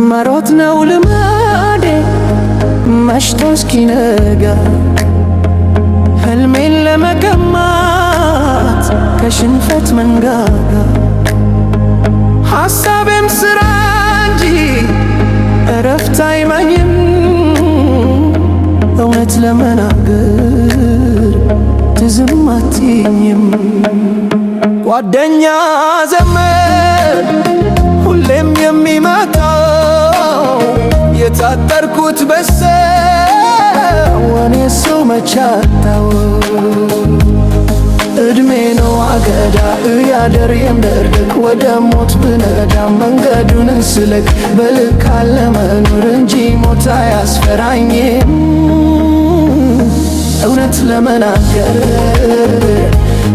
መሮጥ ነው ልማዴ መሽቶ እስኪነጋ ህልሜን ለመቀማት ከሽንፈት መንጋጋ ሐሳቤም ስራ እንጂ እረፍት አይመኝም እውነት ለመናገር ትዝም አትይኝም ጓደኛ ዘመን ሁሌም የሚመጣው የታጠርኩት በሰው እኔ ሰው መቻታው እድሜ ነው አገዳ እያደር የምደርግ ወደ ሞት ብነዳ መንገዱን ስለቅ በልክ አለመኖር እንጂ ሞት አያስፈራኝም እውነት ለመናገር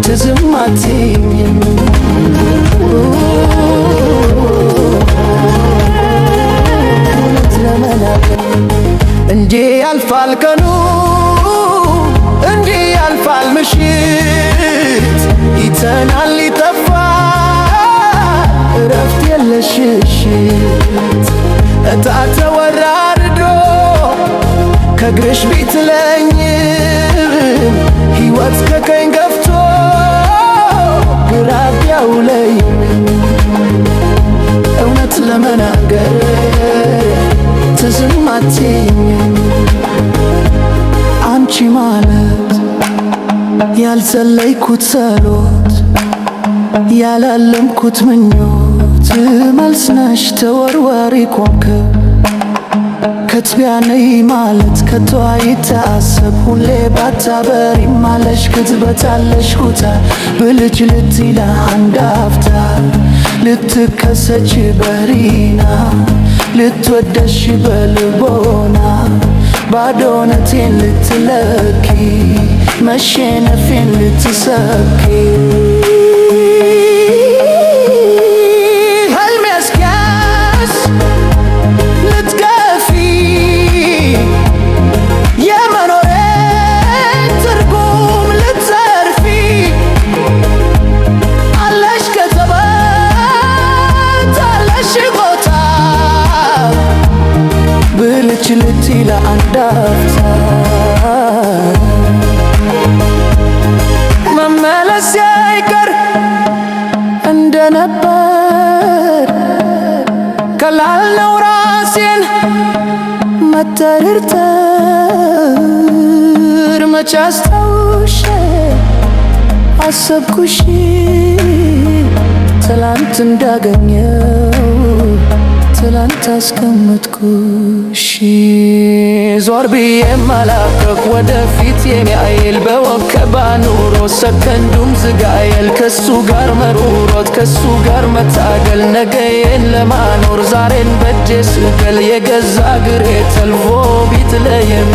ትዝም አትይኝም እንዲህ ያልፋል ቀኑ እንዲህ ያልፋል ምሽት ይተናል ይጠፋል እረፍት የለሽ ሽሽት እጣ ተወራርዶ ከእግርሽ ቢጥለኝም ሕይወት ከቀኝ ገፍቶ ግራ ቢያውለኝም እውነት ለመናገር ትዝም አትይኝም አንቺ ማለት ያልጸለይኩት ጸሎት ያላለምኩት ምኞት መልስ ነሽ ተወርዋሪ ኮከብ ከትቢያ ነይ ማለት ከቶ አይታሰብ ሁሌ ባታበሪ ማለሽ ክትበታለሽ ሁታ ብልጭ ልትይላ አንድ አፍታ ልትከሰች በሪና ልትወደሽ በልቦና ባዶነቴን ልትለኪ መሸነፌን ልትሰኪ ህልሜ እስኪያስ ልትገፊ የመኖሬን ትርጉም ልትዘርፊ አለሽ ከተበት አለሽ ቦታ ብልጭ ልትይ ለአንድ አፍታ መመለስ አይቀር እንደነበር ከላልነው ራሴን መጠርጠር መች አስታውሼ አሰብኩሽ ትላንት እንዳገኘው ትላንት አስቀመጥኩሽ ዞር ብዬ ማላቀቅ ወደፊት የሚያይል በወከባ ኑሮ ሰከንዱም ዝጋየል ከሱ ጋር መሩሮት ከሱ ጋር መታገል ነገዬን ለማኖር ዛሬን በእጄ ስገል የገዛ ግሬ ተልፎ ቢጥለይም